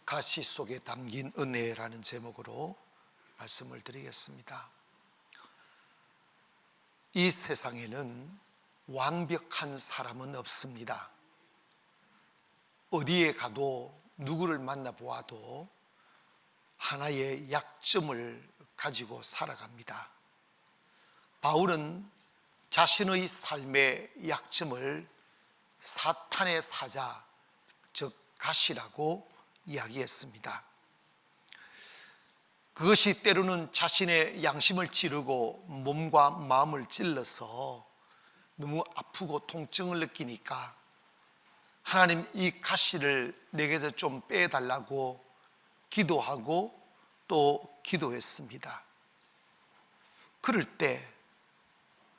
가시 속에 담긴 은혜라는 제목으로 말씀을 드리겠습니다. 이 세상에는 완벽한 사람은 없습니다. 어디에 가도 누구를 만나보아도 하나의 약점을 가지고 살아갑니다. 바울은 자신의 삶의 약점을 사탄의 사자, 즉 가시라고 이야기했습니다. 그것이 때로는 자신의 양심을 찌르고 몸과 마음을 찔러서 너무 아프고 통증을 느끼니까 하나님, 이 가시를 내게서 좀 빼달라고 기도하고 또 기도했습니다. 그럴 때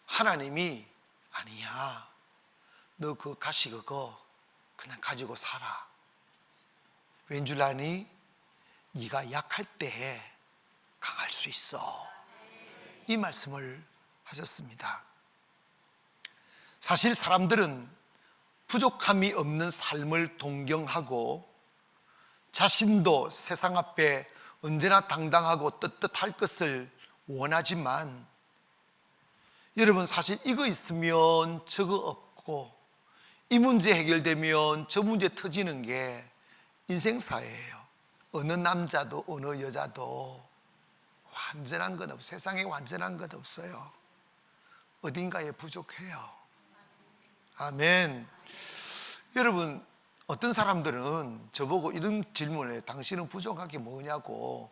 하나님이 아니야, 너 그 가시 그거 그냥 가지고 살아. 왠 줄 아니? 네가 약할 때 강할 수 있어. 이 말씀을 하셨습니다. 사실 사람들은 부족함이 없는 삶을 동경하고 자신도 세상 앞에 언제나 당당하고 떳떳할 것을 원하지만, 여러분, 사실 이거 있으면 저거 없고 이 문제 해결되면 저 문제 터지는 게 인생사예요. 어느 남자도 어느 여자도 완전한 것 없어요. 세상에 완전한 것 없어요. 어딘가에 부족해요. 아멘. 여러분, 어떤 사람들은 저보고 이런 질문을 해요. 당신은 부족한 게 뭐냐고.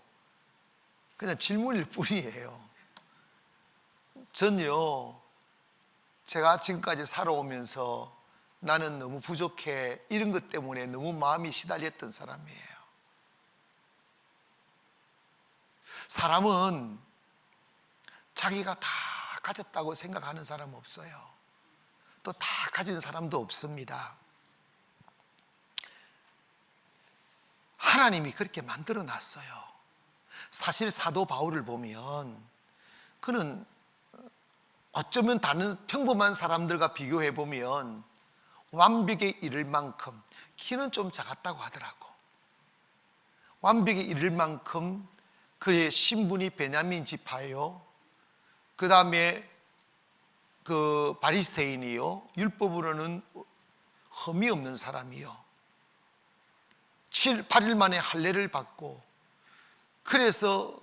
그냥 질문일 뿐이에요. 전요, 제가 지금까지 살아오면서 나는 너무 부족해, 이런 것 때문에 너무 마음이 시달렸던 사람이에요. 사람은 자기가 다 가졌다고 생각하는 사람 없어요. 또 다 가진 사람도 없습니다. 하나님이 그렇게 만들어 놨어요. 사실 사도 바울을 보면 그는 어쩌면 다른 평범한 사람들과 비교해 보면 완벽에 이를 만큼, 키는 좀 작았다고 하더라고. 완벽에 이를 만큼 그의 신분이 베냐민 지파요, 그 다음에 그 바리새인이요, 율법으로는 흠이 없는 사람이요, 7, 8일 만에 할례를 받고, 그래서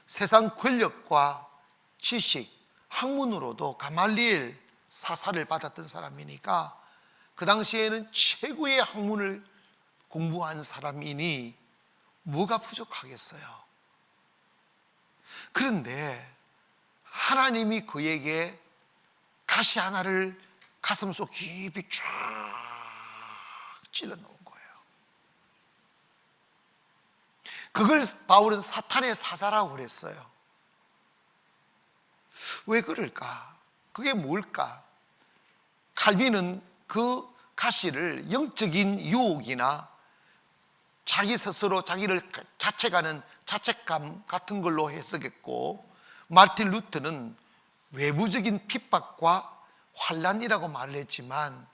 세상 권력과 지식, 학문으로도 가말리엘 사사를 받았던 사람이니까 그 당시에는 최고의 학문을 공부한 사람이니 뭐가 부족하겠어요. 그런데 하나님이 그에게 가시 하나를 가슴속 깊이 쫙 찔러 놓은 거예요. 그걸 바울은 사탄의 사자라고 그랬어요. 왜 그럴까? 그게 뭘까? 칼빈은 그 가시를 영적인 유혹이나 자기 스스로 자기를 자책하는 자책감 같은 걸로 해석했고, 마르틴 루터는 외부적인 핍박과 환난이라고 말을 했지만,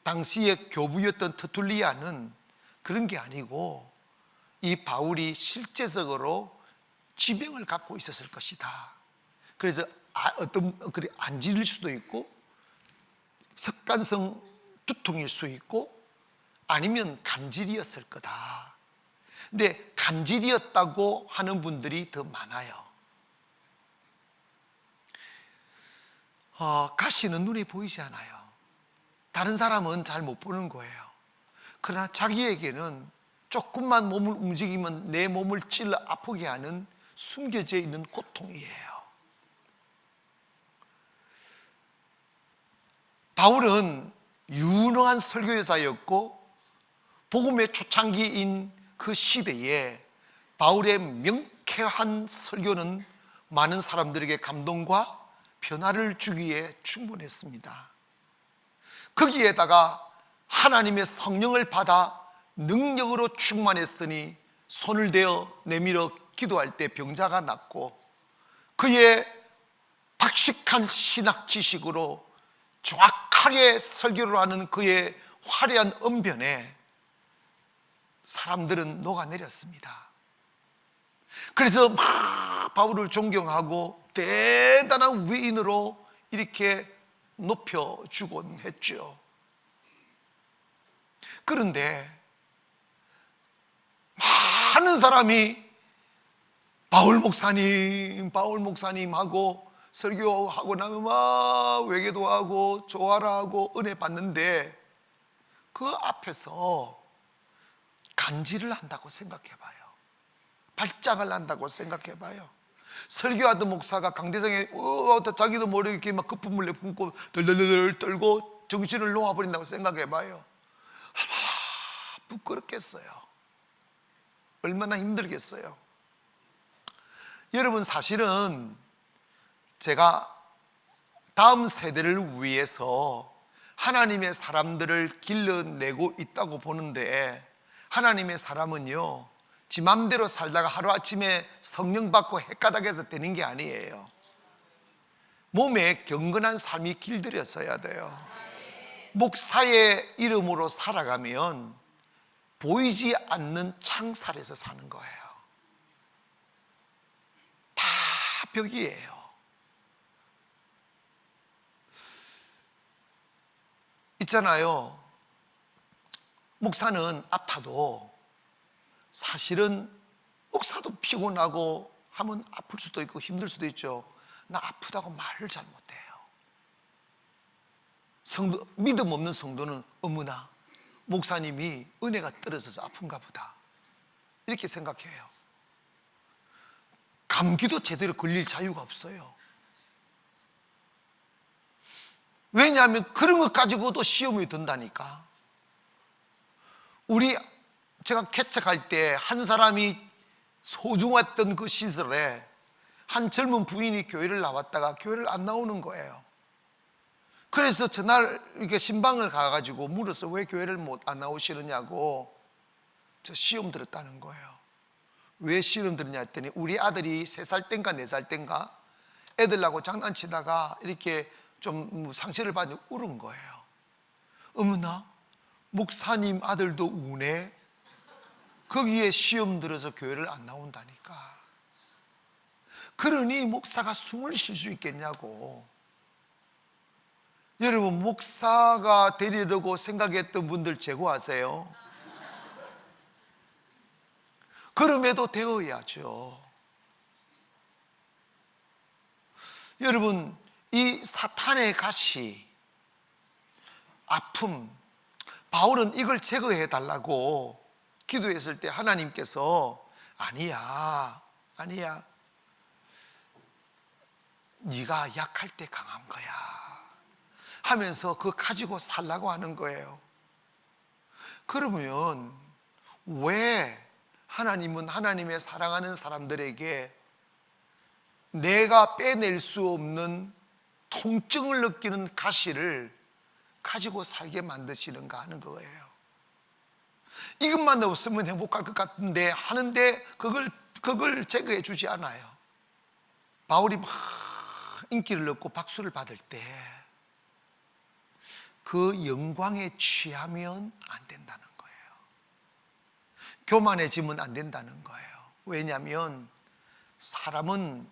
당시의 교부였던 터툴리아는 그런 게 아니고 이 바울이 실제적으로 지병을 갖고 있었을 것이다. 그래서 어떤 그리 안질릴 수도 있고 습관성 두통일 수 있고 아니면 간질이었을 거다. 근데 간질이었다고 하는 분들이 더 많아요. 가시는 눈에 보이지 않아요. 다른 사람은 잘 못 보는 거예요. 그러나 자기에게는 조금만 몸을 움직이면 내 몸을 찔러 아프게 하는 숨겨져 있는 고통이에요. 바울은 유능한 설교사였고 복음의 초창기인 그 시대에 바울의 명쾌한 설교는 많은 사람들에게 감동과 변화를 주기에 충분했습니다. 거기에다가 하나님의 성령을 받아 능력으로 충만했으니 손을 대어 내밀어 기도할 때 병자가 낫고, 그의 박식한 신학 지식으로 정확하게 설교를 하는 그의 화려한 언변에 사람들은 녹아내렸습니다. 그래서 막 바울을 존경하고 대단한 위인으로 이렇게 높여주곤 했죠. 그런데 많은 사람이 바울 목사님 하고 설교하고 나면 막 외계도 하고 조화라 하고 은혜 받는데 그 앞에서 간질을 한다고 생각해 봐요. 발작을 한다고 생각해 봐요. 설교하던 목사가 강대상에 자기도 모르게 이렇게 막 거품을 내뿜고 덜덜덜 떨고 정신을 놓아버린다고 생각해 봐요. 얼마나 부끄럽겠어요. 얼마나 힘들겠어요. 여러분, 사실은 제가 다음 세대를 위해서 하나님의 사람들을 길러내고 있다고 보는데, 하나님의 사람은요 지 맘대로 살다가 하루아침에 성령 받고 헷가닥해서 되는 게 아니에요. 몸에 경건한 삶이 길들여져야 돼요. 목사의 이름으로 살아가면 보이지 않는 창살에서 사는 거예요. 다 벽이에요. 있잖아요, 목사는 아파도 사실은 목사도 피곤하고 하면 아플 수도 있고 힘들 수도 있죠. 나 아프다고 말을 잘 못해요. 믿음 없는 성도는 어머나 목사님이 은혜가 떨어져서 아픈가 보다 이렇게 생각해요. 감기도 제대로 걸릴 자유가 없어요. 왜냐하면 그런 것 가지고도 시험이 든다니까. 제가 개척할 때 한 사람이 소중했던 그 시절에 한 젊은 부인이 교회를 나왔다가 교회를 안 나오는 거예요. 그래서 전날 이렇게 신방을 가가지고 물어서 왜 교회를 안 나오시느냐고. 저 시험 들었다는 거예요. 왜 시험 들었냐 했더니 우리 아들이 3살 땐가 4살 땐가 애들하고 장난치다가 이렇게 좀 상처를 받고 울은 거예요. 어머나 목사님 아들도 우네. 거기에 시험 들어서 교회를 안 나온다니까. 그러니 목사가 숨을 쉴 수 있겠냐고. 여러분, 목사가 되리려고 생각했던 분들 제거하세요. 그럼에도 되어야죠. 여러분, 이 사탄의 가시, 아픔, 바울은 이걸 제거해 달라고 기도했을 때 하나님께서 아니야 네가 약할 때 강한 거야 하면서 그거 가지고 살라고 하는 거예요. 그러면 왜 하나님은 하나님의 사랑하는 사람들에게 내가 빼낼 수 없는 통증을 느끼는 가시를 가지고 살게 만드시는가 하는 거예요. 이것만 없으면 행복할 것 같은데 하는데 그걸 제거해 주지 않아요. 바울이 막 인기를 얻고 박수를 받을 때 그 영광에 취하면 안 된다는 거예요. 교만해지면 안 된다는 거예요. 왜냐하면 사람은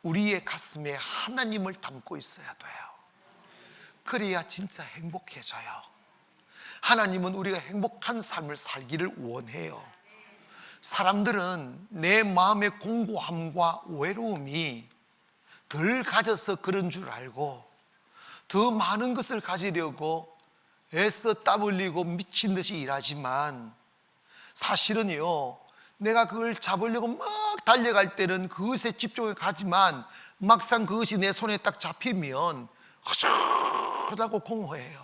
우리의 가슴에 하나님을 담고 있어야 돼요. 그래야 진짜 행복해져요. 하나님은 우리가 행복한 삶을 살기를 원해요. 사람들은 내 마음의 공고함과 외로움이 덜 가져서 그런 줄 알고 더 많은 것을 가지려고 애써 땀 흘리고 미친 듯이 일하지만 사실은요, 내가 그걸 잡으려고 막 달려갈 때는 그것에 집중해 가지만 막상 그것이 내 손에 딱 잡히면 허전하고 공허해요.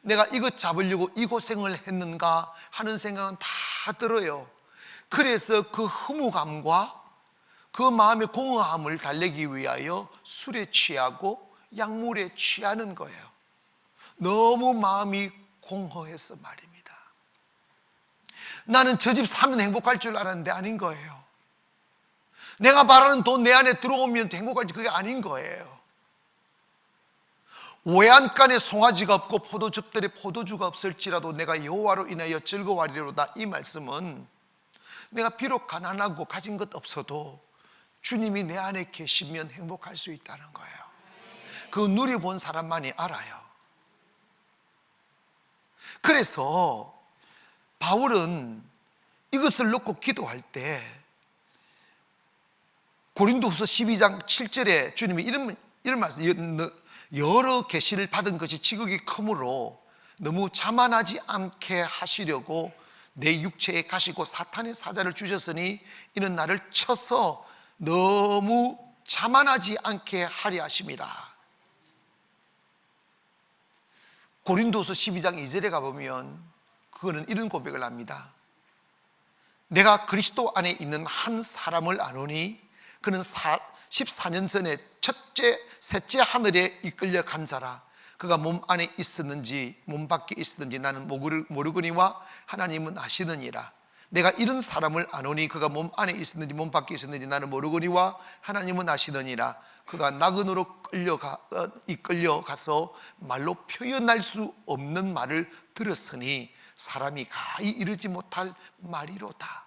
내가 이것 잡으려고 이 고생을 했는가 하는 생각은 다 들어요. 그래서 그 허무감과 그 마음의 공허함을 달래기 위하여 술에 취하고 약물에 취하는 거예요. 너무 마음이 공허해서 말입니다. 나는 저 집 사면 행복할 줄 알았는데 아닌 거예요. 내가 바라는 돈 내 안에 들어오면 행복할지 그게 아닌 거예요. 외양간에 송아지가 없고 포도즙들에 포도주가 없을지라도 내가 여호와로 인하여 즐거워하리로다. 이 말씀은 내가 비록 가난하고 가진 것 없어도 주님이 내 안에 계시면 행복할 수 있다는 거예요. 그 누려본 사람만이 알아요. 그래서 바울은 이것을 놓고 기도할 때 고린도후서 12장 7절에 주님이 이런 말씀, 여러 계시를 받은 것이 지극히 크므로 너무 자만하지 않게 하시려고 내 육체에 가시고 사탄의 사자를 주셨으니 이는 나를 쳐서 너무 자만하지 않게 하려 하심이라. 고린도서 12장 2절에 가보면 그거는 이런 고백을 합니다. 내가 그리스도 안에 있는 한 사람을 아노니 그는 14년 전에 셋째 하늘에 이끌려 간 자라. 그가 몸 안에 있었는지 몸 밖에 있었는지 나는 모르거니와 하나님은 아시느니라. 내가 이런 사람을 아노니 그가 몸 안에 있었는지 몸 밖에 있었는지 나는 모르거니와 하나님은 아시느니라. 그가 나그네로 이끌려가서 말로 표현할 수 없는 말을 들었으니 사람이 가히 이르지 못할 말이로다.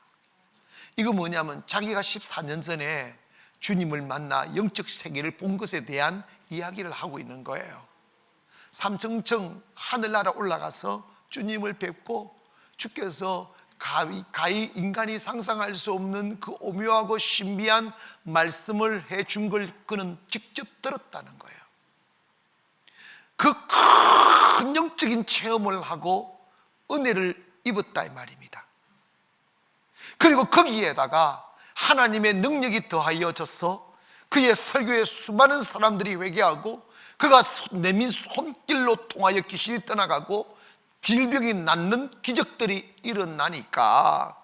이거 뭐냐면 자기가 14년 전에 주님을 만나 영적 세계를 본 것에 대한 이야기를 하고 있는 거예요. 삼층청 하늘나라 올라가서 주님을 뵙고 주께서 가히 인간이 상상할 수 없는 그 오묘하고 신비한 말씀을 해준 걸 그는 직접 들었다는 거예요. 그 큰 영적인 체험을 하고 은혜를 입었다 이 말입니다. 그리고 거기에다가 하나님의 능력이 더하여져서 그의 설교에 수많은 사람들이 회개하고 그가 내민 손길로 통하여 귀신이 떠나가고 질병이 낫는 기적들이 일어나니까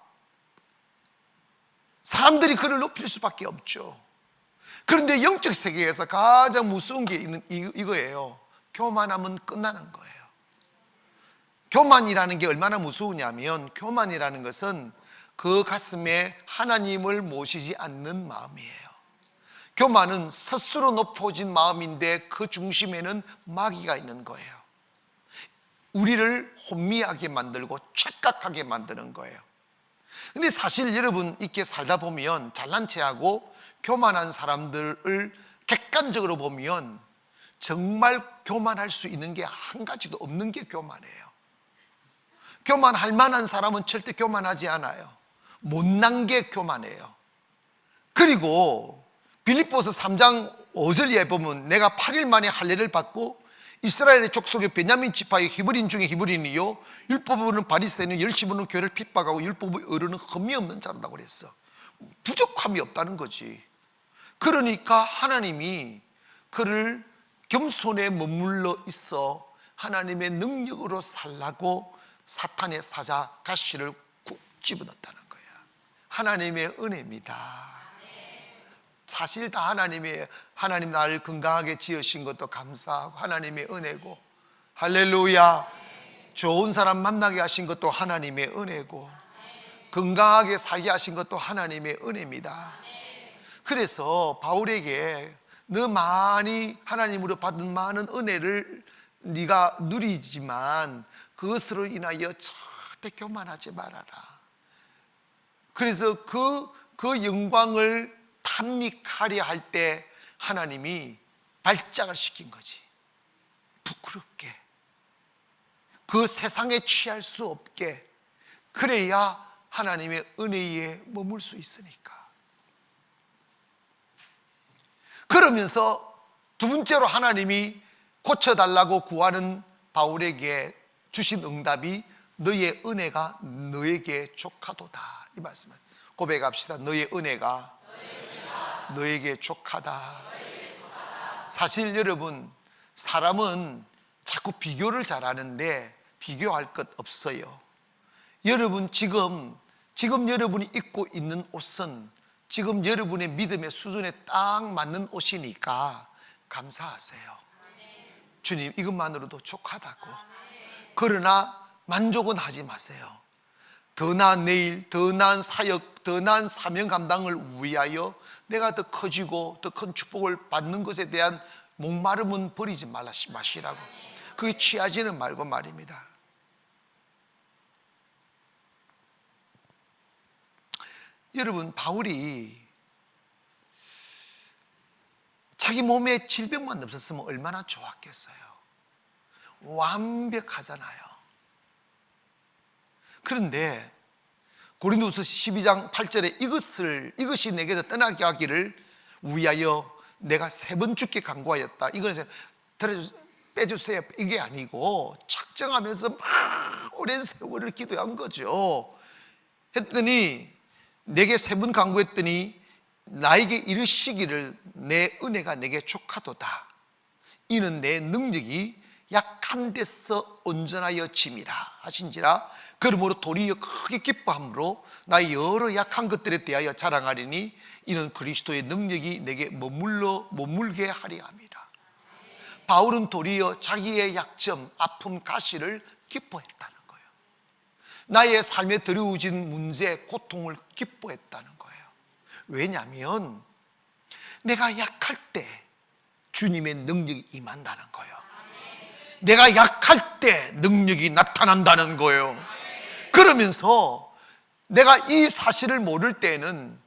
사람들이 그를 높일 수밖에 없죠. 그런데 영적 세계에서 가장 무서운 게 이거예요. 교만하면 끝나는 거예요. 교만이라는 게 얼마나 무서우냐면 교만이라는 것은 그 가슴에 하나님을 모시지 않는 마음이에요. 교만은 스스로 높아진 마음인데 그 중심에는 마귀가 있는 거예요. 우리를 혼미하게 만들고 착각하게 만드는 거예요. 근데 사실 여러분 이렇게 살다 보면 잘난 체하고 교만한 사람들을 객관적으로 보면 정말 교만할 수 있는 게 한 가지도 없는 게 교만해요. 교만할 만한 사람은 절대 교만하지 않아요. 못난 게 교만해요. 그리고 빌립보서 3장 5절에 보면 내가 8일 만에 할례를 받고 이스라엘의 족속의 베냐민 지파의 히브리인 중에 히브리인이요 율법으로는 바리새인은 열심으로는 교회를 핍박하고 율법의 의로는 흠이 없는 자라고 그랬어. 부족함이 없다는 거지. 그러니까 하나님이 그를 겸손에 머물러 있어 하나님의 능력으로 살라고 사탄의 사자 가시를 쿡 집어넣었다는 거야. 하나님의 은혜입니다. 사실 다 하나님 나를 건강하게 지으신 것도 감사하고 하나님의 은혜고, 할렐루야. 좋은 사람 만나게 하신 것도 하나님의 은혜고, 건강하게 살게 하신 것도 하나님의 은혜입니다. 그래서 바울에게 너 많이 하나님으로 받은 많은 은혜를 네가 누리지만 그것으로 인하여 절대 교만하지 말아라. 그래서 그 영광을 탐닉하려 할 때 하나님이 발작을 시킨 거지. 부끄럽게, 그 세상에 취할 수 없게. 그래야 하나님의 은혜에 머물 수 있으니까. 그러면서 두 번째로 하나님이 고쳐달라고 구하는 바울에게 주신 응답이 너의 은혜가 너에게 족하도다, 이 말씀을 고백합시다. 너의 은혜가 너에게 족하다. 사실 여러분, 사람은 자꾸 비교를 잘하는데 비교할 것 없어요. 여러분 지금 여러분이 입고 있는 옷은 지금 여러분의 믿음의 수준에 딱 맞는 옷이니까 감사하세요. 주님 이것만으로도 족하다고. 그러나 만족은 하지 마세요. 더 나은 내일, 더 나은 사역, 더 나은 사명 감당을 위하여 내가 더 커지고 더 큰 축복을 받는 것에 대한 목마름은 버리지 마시라고. 그게 취하지는 말고 말입니다. 여러분, 바울이 자기 몸에 질병만 없었으면 얼마나 좋았겠어요. 완벽하잖아요. 그런데 고린도후서 12장 8절에 이것이 내게서 떠나게 하기를 위하여 내가 3번 죽게 간구하였다. 이건 빼주세요, 이게 아니고 작정하면서 막 오랜 세월을 기도한 거죠. 했더니 내게 3번 간구했더니 나에게 이르시기를 내 은혜가 내게 족하도다. 이는 내 능력이 약한 데서 온전하여 짐이라 하신지라. 그러므로 도리어 크게 기뻐함으로 나의 여러 약한 것들에 대하여 자랑하리니 이는 그리스도의 능력이 내게 머물게 하리 함이라. 바울은 도리어 자기의 약점, 아픔, 가시를 기뻐했다는 거예요. 나의 삶에 드리워진 문제, 고통을 기뻐했다는 거예요. 왜냐하면 내가 약할 때 주님의 능력이 임한다는 거예요. 내가 약할 때 능력이 나타난다는 거예요. 그러면서 내가 이 사실을 모를 때에는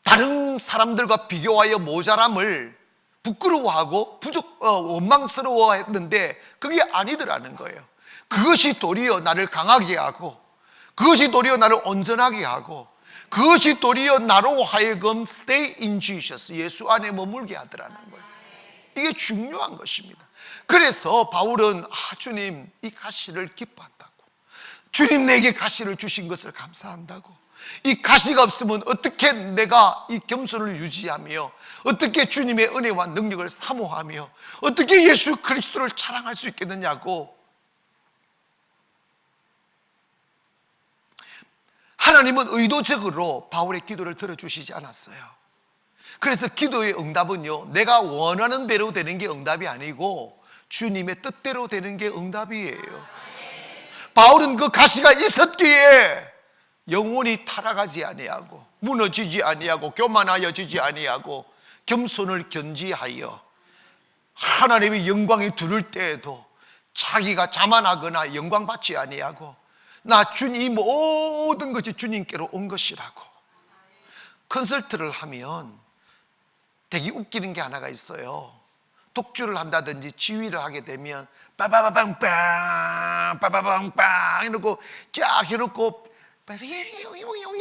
다른 사람들과 비교하여 모자람을 부끄러워하고 원망스러워했는데 그게 아니더라는 거예요. 그것이 도리어 나를 강하게 하고, 그것이 도리어 나를 온전하게 하고, 그것이 도리어 나로 하여금 stay in Jesus, 예수 안에 머물게 하더라는 거예요. 이게 중요한 것입니다. 그래서 바울은 주님, 이 가시를 기뻐한다고, 주님 내게 가시를 주신 것을 감사한다고, 이 가시가 없으면 어떻게 내가 이 겸손을 유지하며, 어떻게 주님의 은혜와 능력을 사모하며, 어떻게 예수 그리스도를 자랑할 수 있겠느냐고. 하나님은 의도적으로 바울의 기도를 들어주시지 않았어요. 그래서 기도의 응답은요, 내가 원하는 대로 되는 게 응답이 아니고 주님의 뜻대로 되는 게 응답이에요. 바울은 그 가시가 있었기에 영원히 타락하지 아니하고, 무너지지 아니하고, 교만하여지지 아니하고, 겸손을 견지하여 하나님의 영광이 두를 때에도 자기가 자만하거나 영광 받지 아니하고, 나 주님 모든 것이 주님께로 온 것이라고. 컨설트를 하면 되게 웃기는 게 하나가 있어요. 독주를 한다든지 지휘를 하게 되면 빠바바방빵 빠바방빵 이러고 쫙 해놓고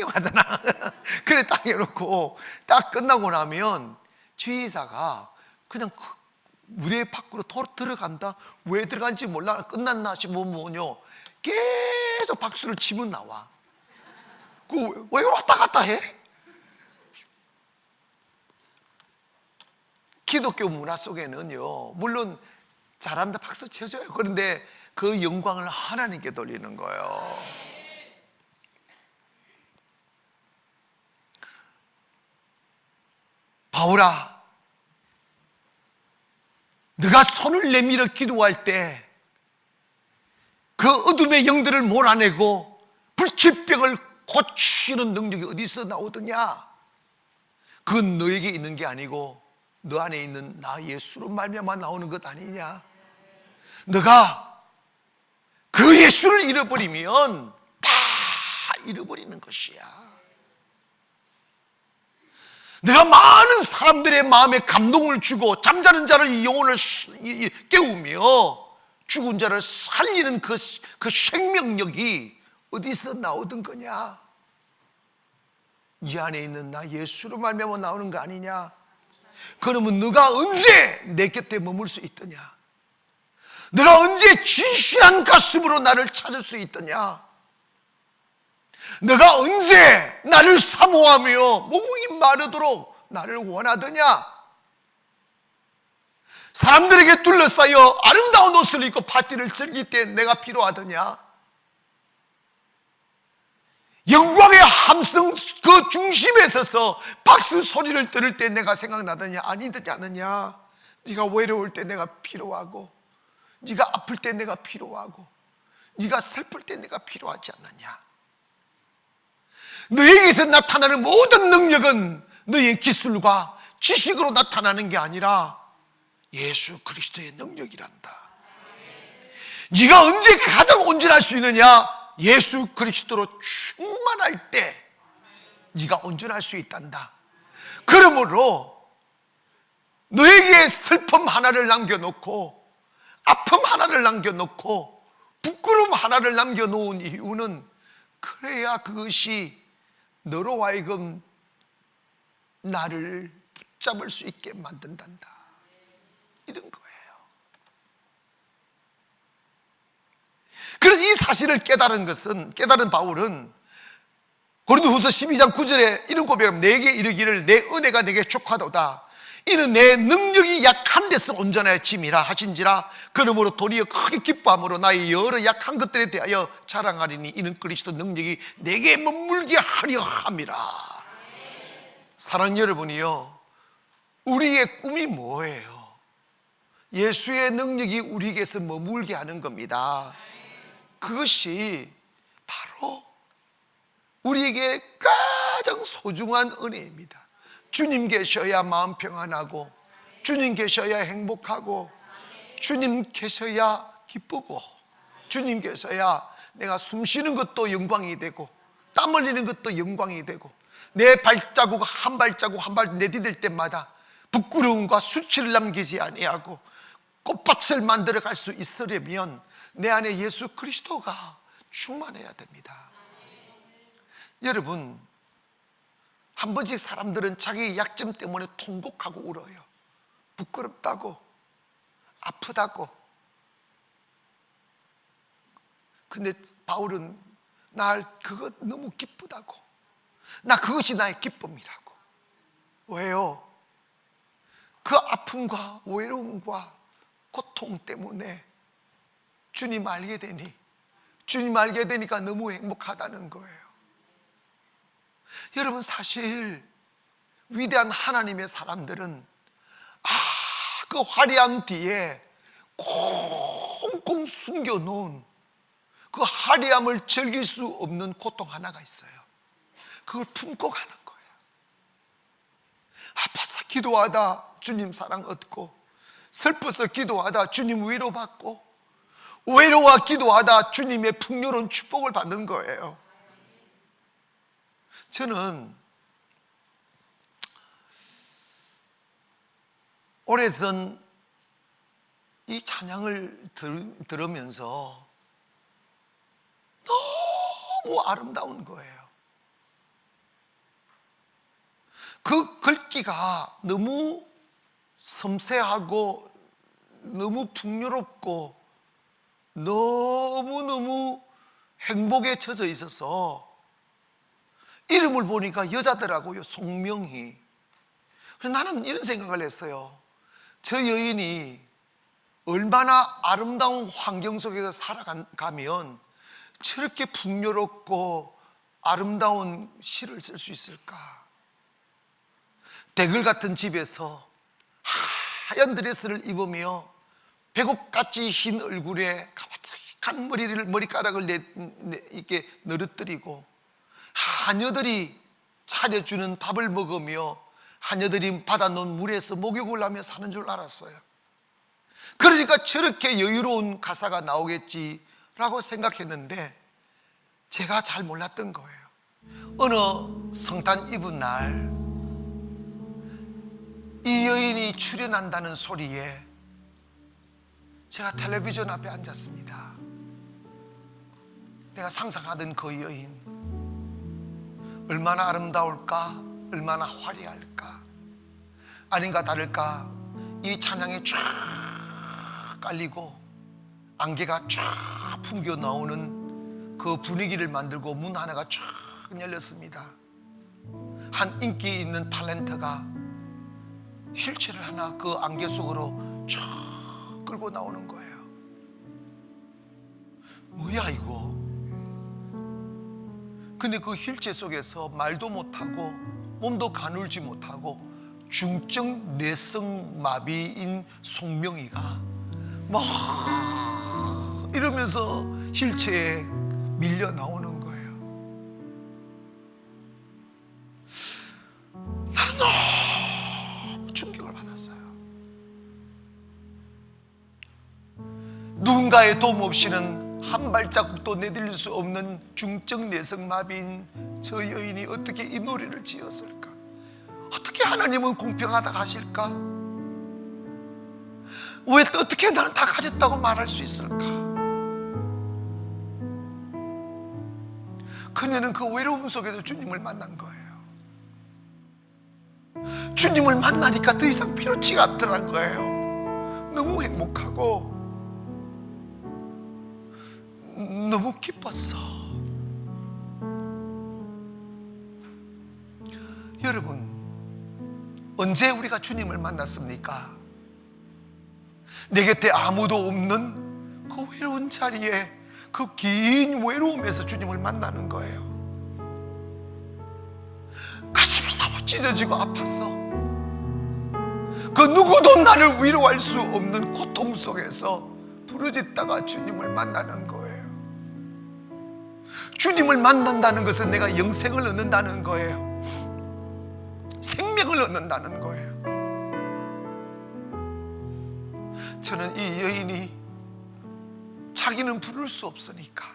하잖아. 그래 딱 해놓고 딱 끝나고 나면 지휘사가 그냥 무대 밖으로 들어간다. 왜 들어간지 몰라. 끝났나 싶으면요, 계속 박수를 치면 나와. 왜 왔다 갔다 해? 기독교 문화 속에는요, 물론 잘한다 박수 쳐줘요. 그런데 그 영광을 하나님께 돌리는 거예요. 바울아, 네가 손을 내밀어 기도할 때 그 어둠의 영들을 몰아내고 불치병을 고치는 능력이 어디서 나오더냐? 그건 너에게 있는 게 아니고 너 안에 있는 나 예수로 말미암아 나오는 것 아니냐? 너가 그 예수를 잃어버리면 다 잃어버리는 것이야. 내가 많은 사람들의 마음에 감동을 주고 잠자는 자를 영혼을 깨우며 죽은 자를 살리는 그 생명력이 어디서 나오던 거냐? 이 안에 있는 나 예수로 말미암아 나오는 거 아니냐? 그러면 너가 언제 내 곁에 머물 수 있더냐? 너가 언제 진실한 가슴으로 나를 찾을 수 있더냐? 너가 언제 나를 사모하며 목이 마르도록 나를 원하더냐? 사람들에게 둘러싸여 아름다운 옷을 입고 파티를 즐길 때 내가 필요하더냐? 영광의 함성 그 중심에 서서 박수 소리를 들을 때 내가 생각나더냐? 아니지 않느냐? 네가 외로울 때 내가 필요하고, 네가 아플 때 내가 필요하고, 네가 슬플 때 내가 필요하지 않느냐? 너에게서 나타나는 모든 능력은 너의 기술과 지식으로 나타나는 게 아니라 예수 그리스도의 능력이란다. 네가 언제 가장 온전할 수 있느냐? 예수 그리스도로 충만할 때 네가 온전할 수 있단다. 그러므로 너에게 슬픔 하나를 남겨놓고 아픔 하나를 남겨놓고 부끄러움 하나를 남겨놓은 이유는 그래야 그것이 너로 하여금 나를 붙잡을 수 있게 만든단다. 이런 거예요. 그래서 이 사실을 깨달은 바울은 고린도후서 12장 9절에 이런 고백을 내게 이르기를 내 은혜가 내게 족하도다. 이는 내 능력이 약한 데서 온전하여 짐이라 하신지라. 그러므로 도리어 크게 기뻐함으로 나의 여러 약한 것들에 대하여 자랑하리니 이는 그리스도 능력이 내게 머물게 하려 함이라. 사랑하는 여러분이요, 우리의 꿈이 뭐예요? 예수의 능력이 우리에게서 머물게 하는 겁니다. 그것이 바로 우리에게 가장 소중한 은혜입니다. 주님 계셔야 마음 평안하고, 주님 계셔야 행복하고, 주님 계셔야 기쁘고, 주님 계셔야 내가 숨 쉬는 것도 영광이 되고 땀 흘리는 것도 영광이 되고, 내 발자국 한 발자국 한 발 내디딜 때마다 부끄러움과 수치를 남기지 아니하고 꽃밭을 만들어 갈 수 있으려면 내 안에 예수 그리스도가 충만해야 됩니다. 여러분, 한 번씩 사람들은 자기 약점 때문에 통곡하고 울어요. 부끄럽다고, 아프다고. 근데 바울은 나 그거 너무 기쁘다고, 나 그것이 나의 기쁨이라고. 왜요? 그 아픔과 외로움과 고통 때문에 주님 알게 되니, 주님 알게 되니까 너무 행복하다는 거예요. 여러분, 사실 위대한 하나님의 사람들은 그 화려함 뒤에 꽁꽁 숨겨놓은 그 화려함을 즐길 수 없는 고통 하나가 있어요. 그걸 품고 가는 거예요. 아파서 기도하다 주님 사랑 얻고, 슬퍼서 기도하다 주님 위로받고, 외로워 기도하다 주님의 풍요로운 축복을 받는 거예요. 저는 오래전 이 찬양을 들으면서 너무 아름다운 거예요. 그 글귀가 너무 섬세하고 너무 풍요롭고 너무너무 행복에 젖어 있어서 이름을 보니까 여자더라고요. 송명희. 그래서 나는 이런 생각을 했어요. 저 여인이 얼마나 아름다운 환경 속에서 살아가면 저렇게 풍요롭고 아름다운 시를 쓸 수 있을까? 대글 같은 집에서 하얀 드레스를 입으며 백옥같이 흰 얼굴에 까마득한 머리카락을 이렇게 늘어뜨리고, 하녀들이 차려주는 밥을 먹으며 하녀들이 받아놓은 물에서 목욕을 하며 사는 줄 알았어요. 그러니까 저렇게 여유로운 가사가 나오겠지라고 생각했는데 제가 잘 몰랐던 거예요. 어느 성탄 이브 날 이 여인이 출연한다는 소리에 제가 텔레비전 앞에 앉았습니다. 내가 상상하던 그 여인, 얼마나 아름다울까, 얼마나 화려할까. 아닌가 다를까 이 찬양이 쫙 깔리고 안개가 쫙 풍겨 나오는 그 분위기를 만들고 문 하나가 쫙 열렸습니다. 한 인기 있는 탤런트가 휠체어를 하나 그 안개 속으로 쫙 끌고 나오는 거예요. 뭐야 이거? 근데 그 휠체어 속에서 말도 못하고 몸도 가눌지 못하고 중증 뇌성 마비인 송명희가 막 이러면서 휠체어에 밀려 나오는 거예요. 나는 너무 충격을 받았어요. 누군가의 도움 없이는 한 발자국도 내딜 수 없는 중증 내성마비인 저 여인이 어떻게 이 노래를 지었을까? 어떻게 하나님은 공평하다 하실까? 왜 어떻게 나는 다 가졌다고 말할 수 있을까? 그녀는 그 외로움 속에도 주님을 만난 거예요. 주님을 만나니까 더 이상 필요치가 않더란 거예요. 너무 행복하고 너무 기뻤어. 여러분, 언제 우리가 주님을 만났습니까? 내 곁에 아무도 없는 그 외로운 자리에, 그 긴 외로움에서 주님을 만나는 거예요. 가슴이 너무 찢어지고 아팠어. 그 누구도 나를 위로할 수 없는 고통 속에서 부르짖다가 주님을 만나는 거예요. 주님을 만난다는 것은 내가 영생을 얻는다는 거예요. 생명을 얻는다는 거예요. 저는 이 여인이 자기는 부를 수 없으니까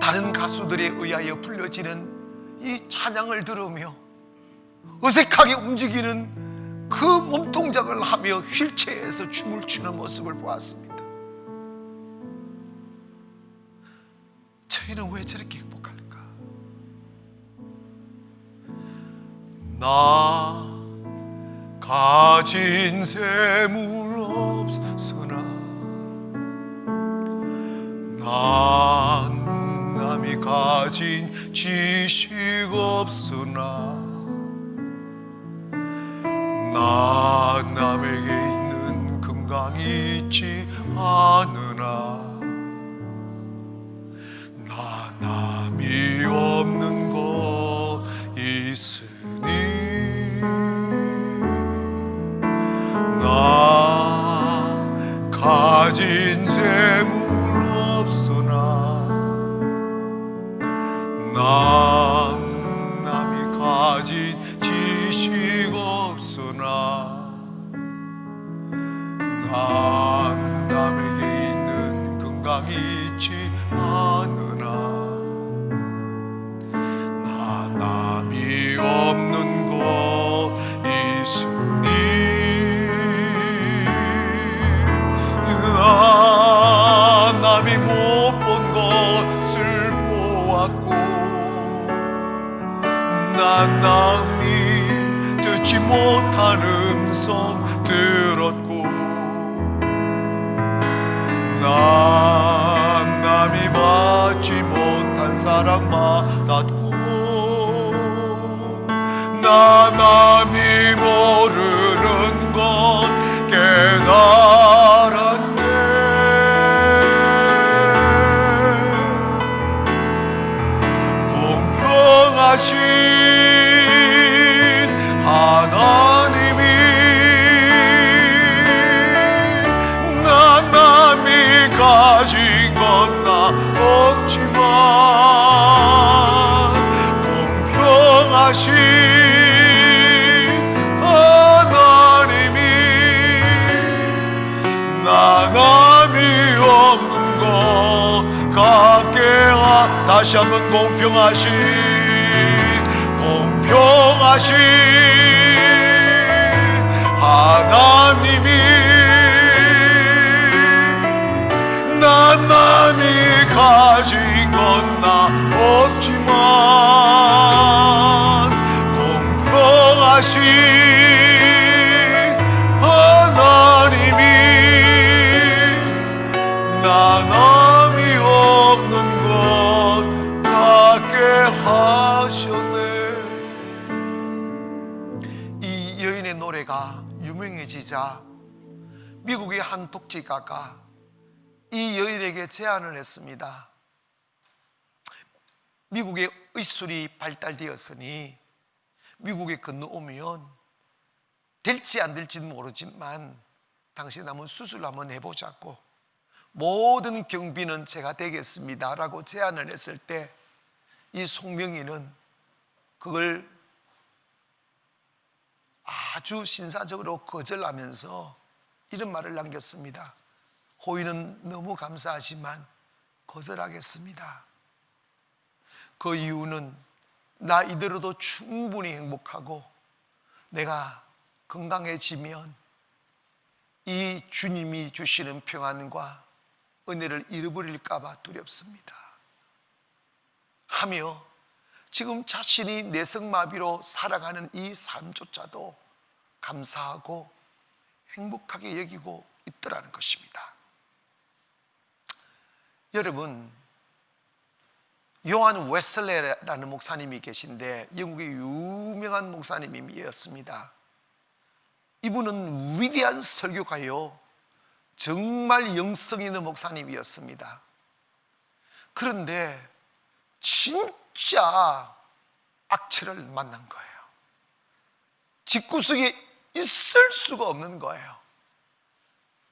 다른 가수들에 의하여 불려지는 이 찬양을 들으며 어색하게 움직이는 그 몸동작을 하며 휠체어에서 춤을 추는 모습을 보았습니다. 저희는 왜 저렇게 행복할까? 나 가진 재물 없으나 난 남이 가진 지식 없으나 난 남에게 있는 금강이 있지 않으나 나 남이 없는 것 있으니 나 가진 재물 없으나 난 남이 가진 지식 없으나 난 남에게 있는 건강이 있지 않으나 나 남이 없는 것 있으니 나 남이 못 본 것을 보았고 난 남이 듣지 못한 음성 들었고 난 남이 받지 못한 사랑 받았고 나 남이 모르는 것 깨달았네. 공평하신 하나님이 나 남이 가진 건 나 없지만 공평하신 하나님이 나 남이 없는 것 같게 다시 한번 공평하신 하나님이 나 남이 가진 건 나 없지만 공평하신 하나님이 나 남이 없는 것 같게 하셨네. 이 여인의 노래가 유명해지자 미국의 한 독재가가 이 여인에게 제안을 했습니다. 미국의 의술이 발달되었으니 미국에 건너오면 될지 안 될지는 모르지만 당신 한번 수술 한번 해보자고, 모든 경비는 제가 되겠습니다 라고 제안을 했을 때 이 송명희는 그걸 아주 신사적으로 거절하면서 이런 말을 남겼습니다. 호의는 너무 감사하지만 거절하겠습니다. 그 이유는 나 이대로도 충분히 행복하고 내가 건강해지면 이 주님이 주시는 평안과 은혜를 잃어버릴까 봐 두렵습니다 하며 지금 자신이 내성마비로 살아가는 이 삶조차도 감사하고 행복하게 여기고 있더라는 것입니다. 여러분, 요한 웨슬레라는 목사님이 계신데 영국의 유명한 목사님이었습니다. 이분은 위대한 설교가요, 정말 영성 있는 목사님이었습니다. 그런데 진짜 악취를 만난 거예요. 집구석에 있을 수가 없는 거예요.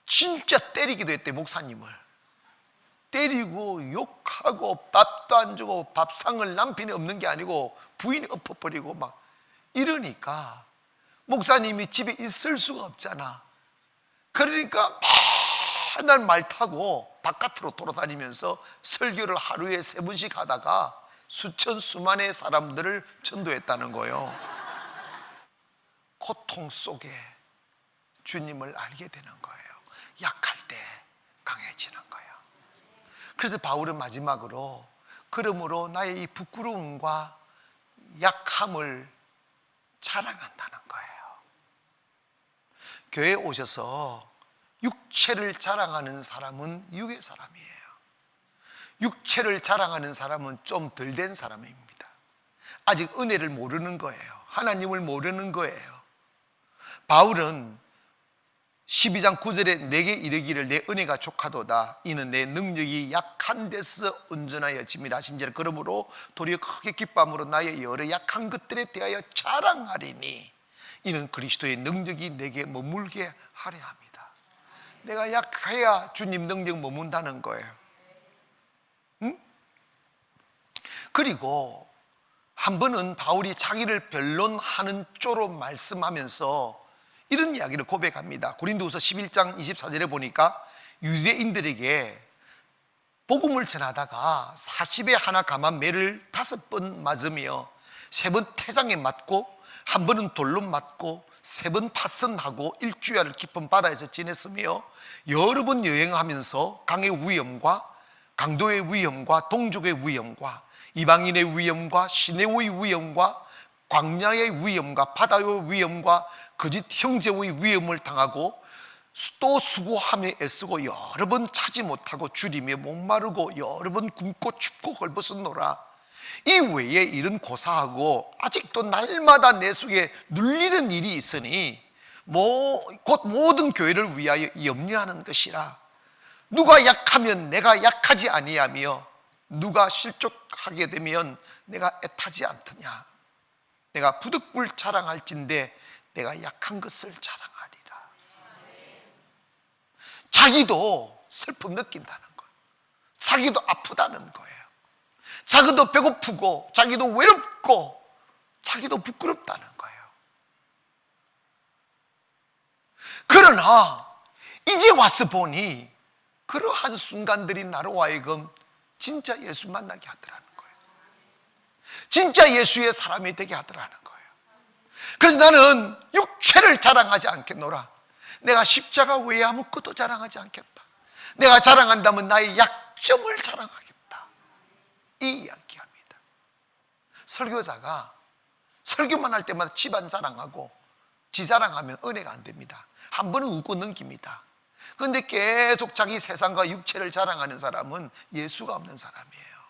진짜 때리기도 했대. 목사님을 때리고 욕하고 밥도 안 주고 밥상을 남편이 없는 게 아니고 부인이 엎어버리고 막 이러니까 목사님이 집에 있을 수가 없잖아. 그러니까 맨날 말 타고 바깥으로 돌아다니면서 설교를 하루에 3번씩 하다가 수만의 사람들을 전도했다는 거예요. 고통 속에 주님을 알게 되는 거예요. 약할 때 강해지는 거예요. 그래서 바울은 마지막으로 그러므로 나의 이 부끄러움과 약함을 자랑한다는 거예요. 교회에 오셔서 육체를 자랑하는 사람은 육의 사람이에요. 육체를 자랑하는 사람은 좀 덜 된 사람입니다. 아직 은혜를 모르는 거예요. 하나님을 모르는 거예요. 바울은 12장 9절에 내게 이르기를 내 은혜가 족하도다. 이는 내 능력이 약한 데서 온전하여 짐이라 하신지라. 그러므로 도리어 크게 기뻐함으로 나의 여러 약한 것들에 대하여 자랑하리니 이는 그리스도의 능력이 내게 머물게 하려 합니다. 내가 약해야 주님 능력 머문다는 거예요. 응? 그리고 한 번은 바울이 자기를 변론하는 쪼로 말씀하면서 이런 이야기를 고백합니다. 고린도후서 11장 24절에 보니까 유대인들에게 복음을 전하다가 40에 하나 감한 매를 5번 맞으며 3번 태장에 맞고 한 번은 돌로 맞고 3번 파선하고 일주일을 깊은 바다에서 지냈으며 여러 번 여행하면서 강의 위험과 강도의 위험과 동족의 위험과 이방인의 위험과 시내의 위험과 광야의 위험과 바다의 위험과 거짓 형제의 위험을 당하고 또 수고하며 애쓰고 여러 번 차지 못하고 주림에 목마르고 여러 번 굶고 춥고 헐벗었노라. 이 외에 이런 고사하고 아직도 날마다 내 속에 눌리는 일이 있으니 곧 모든 교회를 위하여 염려하는 것이라. 누가 약하면 내가 약하지 아니하며 누가 실족하게 되면 내가 애타지 않더냐. 내가 부득불 자랑할진대 내가 약한 것을 자랑하리라. 자기도 슬픔 느낀다는 거예요. 자기도 아프다는 거예요. 자기도 배고프고 자기도 외롭고 자기도 부끄럽다는 거예요. 그러나 이제 와서 보니 그러한 순간들이 나로 하여금 진짜 예수 만나게 하더라는 거예요. 진짜 예수의 사람이 되게 하더라는 거예요. 그래서 나는 육체를 자랑하지 않겠노라. 내가 십자가 외에 아무것도 자랑하지 않겠다. 내가 자랑한다면 나의 약점을 자랑하겠다. 이 이야기합니다. 설교자가 설교만 할 때마다 집안 자랑하고 지 자랑하면 은혜가 안 됩니다. 한 번은 웃고 넘깁니다. 그런데 계속 자기 세상과 육체를 자랑하는 사람은 예수가 없는 사람이에요.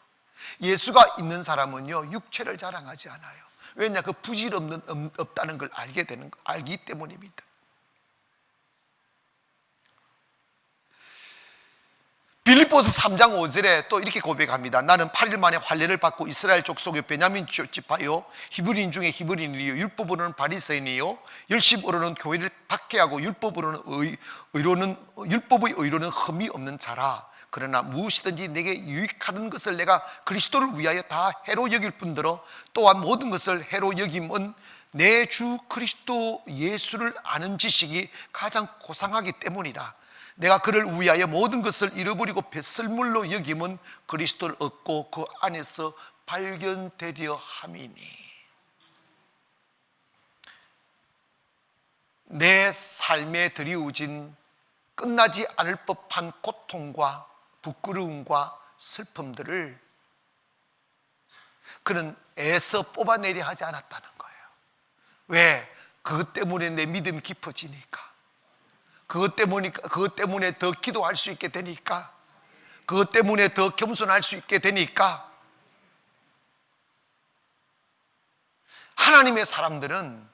예수가 있는 사람은요, 육체를 자랑하지 않아요. 왜냐? 그 부질 없다는 걸 알기 때문입니다. 빌립보서 3장 5절에 또 이렇게 고백합니다. 나는 8일 만에 환례를 받고 이스라엘 족속의 베냐민 지파요 히브리인 중에 히브리인이요 율법으로는 바리새인이요 열심으로는 교회를 박해하고 율법의 의로는 흠이 없는 자라. 그러나 무엇이든지 내게 유익하던 것을 내가 그리스도를 위하여 다 해로 여길 뿐더러 또한 모든 것을 해로 여김은 내 주 그리스도 예수를 아는 지식이 가장 고상하기 때문이라. 내가 그를 위하여 모든 것을 잃어버리고 배설물로 여김은 그리스도를 얻고 그 안에서 발견되려 함이니. 내 삶에 드리워진 끝나지 않을 법한 고통과 부끄러움과 슬픔들을 그는 애써 뽑아내려 하지 않았다는 거예요. 왜? 그것 때문에 내 믿음이 깊어지니까, 그것 때문에 더 기도할 수 있게 되니까, 그것 때문에 더 겸손할 수 있게 되니까. 하나님의 사람들은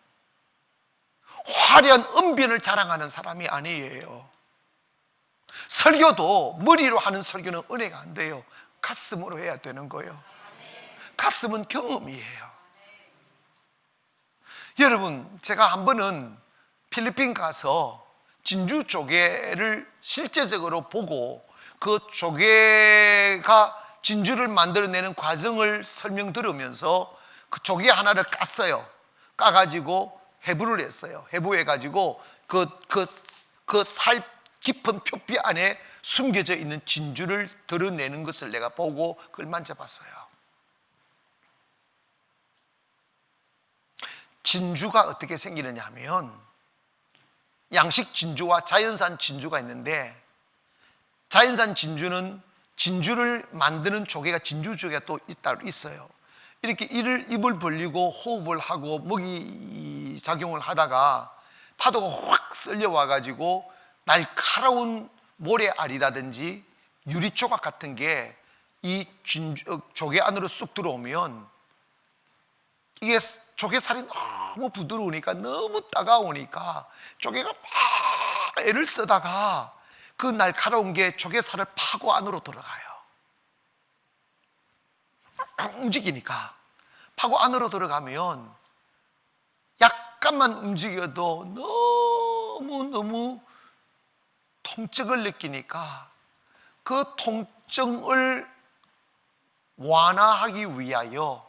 화려한 언변을 자랑하는 사람이 아니에요. 설교도 머리로 하는 설교는 은혜가 안 돼요. 가슴으로 해야 되는 거예요. 가슴은 경험이에요. 여러분, 제가 한 번은 필리핀 가서 진주 조개를 실제적으로 보고 그 조개가 진주를 만들어내는 과정을 설명들으면서 그 조개 하나를 깠어요. 까가지고 해부를 했어요. 해부해가지고 그 살 깊은 표피 안에 숨겨져 있는 진주를 드러내는 것을 내가 보고 그걸 만져봤어요. 진주가 어떻게 생기느냐 하면 양식 진주와 자연산 진주가 있는데, 자연산 진주는 진주를 만드는 조개가 진주조개가 또 따로 있어요. 이렇게 입을 벌리고 호흡을 하고 먹이 작용을 하다가 파도가 확 쓸려와 가지고 날카로운 모래알이라든지 유리조각 같은 게 이 조개 안으로 쑥 들어오면 이게 조개살이 너무 부드러우니까, 너무 따가우니까 조개가 막 애를 쓰다가 그 날카로운 게 조개살을 파고 안으로 들어가요. 움직이니까 파고 안으로 들어가면 약간만 움직여도 너무 통증을 느끼니까 그 통증을 완화하기 위하여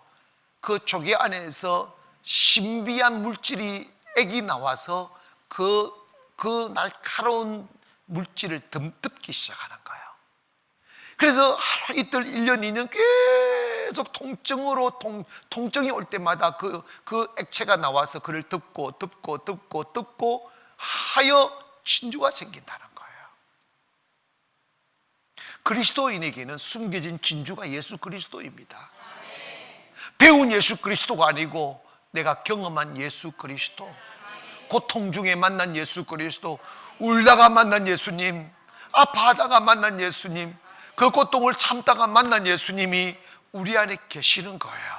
그 조개 안에서 신비한 물질이 액이 나와서 그 날카로운 물질을 듬뜯기 시작하는 거예요. 그래서 하루 이틀 1년 2년 계속 통증이 올 때마다 그 액체가 나와서 그를 덮고 하여 진주가 생긴다는 거예요. 그리스도인에게는 숨겨진 진주가 예수 그리스도입니다. 배운 예수 그리스도가 아니고 내가 경험한 예수 그리스도, 고통 중에 만난 예수 그리스도, 울다가 만난 예수님, 아파하다가 만난 예수님, 그 고통을 참다가 만난 예수님이 우리 안에 계시는 거예요.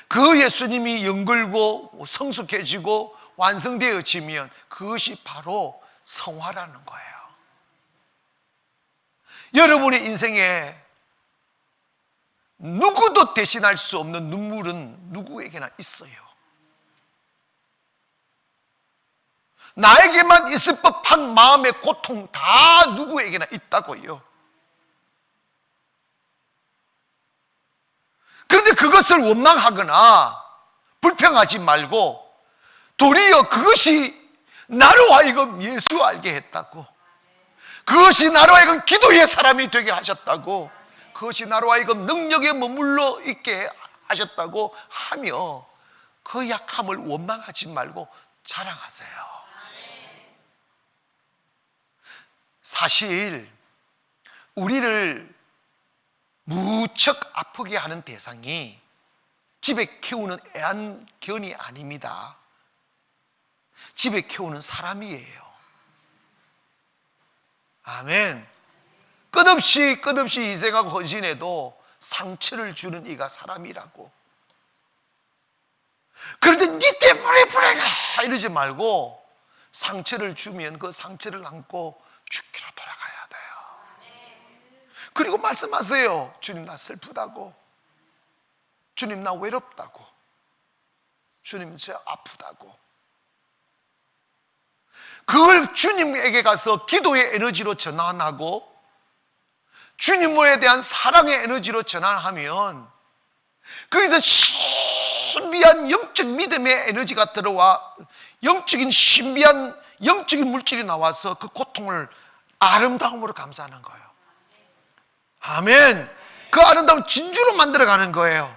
그 예수님이 연결고 성숙해지고 완성되어지면 그것이 바로 성화라는 거예요. 여러분의 인생에 누구도 대신할 수 없는 눈물은 누구에게나 있어요. 나에게만 있을 법한 마음의 고통 다 누구에게나 있다고요. 그런데 그것을 원망하거나 불평하지 말고 도리어 그것이 나로 하여금 예수 알게 했다고, 그것이 나로 하여금 기도의 사람이 되게 하셨다고, 그것이 나로 하여금 능력에 머물러 있게 하셨다고 하며 그 약함을 원망하지 말고 자랑하세요. 사실 우리를 무척 아프게 하는 대상이 집에 키우는 애완견이 아닙니다. 집에 키우는 사람이에요. 아멘. 끝없이 희생하고 헌신해도 상처를 주는 이가 사람이라고. 그런데 니 때문에 불행해 이러지 말고 상처를 주면 그 상처를 안고 죽기로 돌아가야 돼요. 그리고 말씀하세요. 주님 나 슬프다고, 주님 나 외롭다고, 주님 저 아프다고. 그걸 주님에게 가서 기도의 에너지로 전환하고 주님에 대한 사랑의 에너지로 전환하면 거기서 신비한 영적 믿음의 에너지가 들어와 영적인 신비한 영적인 물질이 나와서 그 고통을 아름다움으로 감싸는 거예요. 아멘. 그 아름다운 진주로 만들어가는 거예요.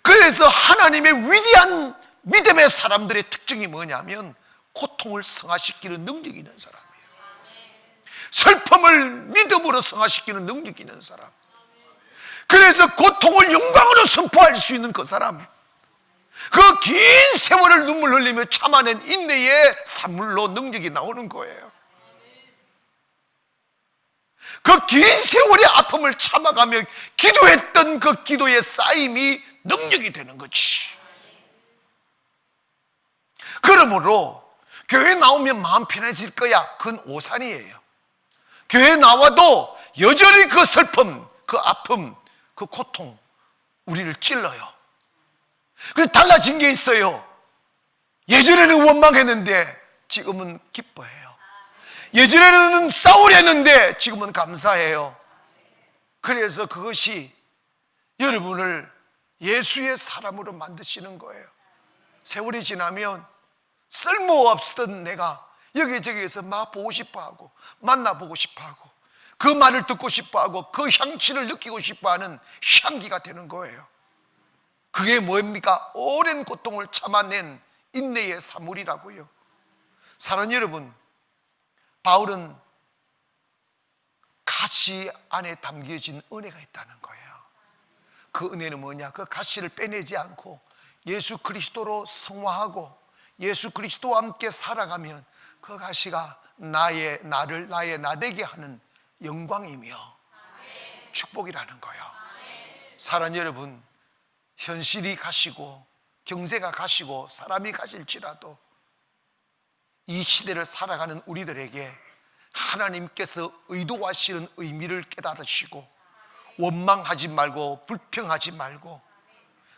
그래서 하나님의 위대한 믿음의 사람들의 특징이 뭐냐면 고통을 승화시키는 능력이 있는 사람이에요. 슬픔을 믿음으로 승화시키는 능력이 있는 사람. 그래서 고통을 영광으로 선포할 수 있는 그 사람, 그 긴 세월을 눈물 흘리며 참아낸 인내의 산물로 능력이 나오는 거예요. 그 긴 세월의 아픔을 참아가며 기도했던 그 기도의 쌓임이 능력이 되는 거지. 그러므로 교회 나오면 마음 편해질 거야, 그건 오산이에요. 교회 나와도 여전히 그 슬픔, 그 아픔, 그 고통 우리를 찔러요. 그래서 달라진 게 있어요. 예전에는 원망했는데 지금은 기뻐해요. 예전에는 싸우려는데 지금은 감사해요. 그래서 그것이 여러분을 예수의 사람으로 만드시는 거예요. 세월이 지나면 쓸모없었던 내가 여기저기에서 막 보고 싶어하고 만나보고 싶어하고 그 말을 듣고 싶어하고 그 향취를 느끼고 싶어하는 향기가 되는 거예요. 그게 뭡니까? 오랜 고통을 참아낸 인내의 사물이라고요. 사랑하는 여러분, 바울은 가시 안에 담겨진 은혜가 있다는 거예요. 그 은혜는 뭐냐? 그 가시를 빼내지 않고 예수 그리스도로 성화하고 예수 그리스도와 함께 살아가면 그 가시가 나의 나되게 하는 영광이며 축복이라는 거예요. 사랑하는 여러분, 현실이 가시고 경제가 가시고 사람이 가실지라도 이 시대를 살아가는 우리들에게 하나님께서 의도하시는 의미를 깨달으시고 원망하지 말고 불평하지 말고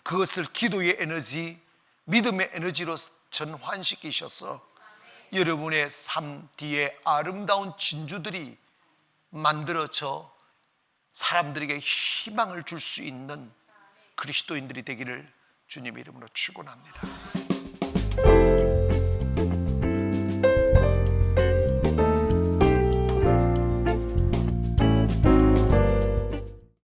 그것을 기도의 에너지, 믿음의 에너지로 전환시키셔서 여러분의 삶 뒤에 아름다운 진주들이 만들어져 사람들에게 희망을 줄 수 있는 그리스도인들이 되기를 주님의 이름으로 축원합니다.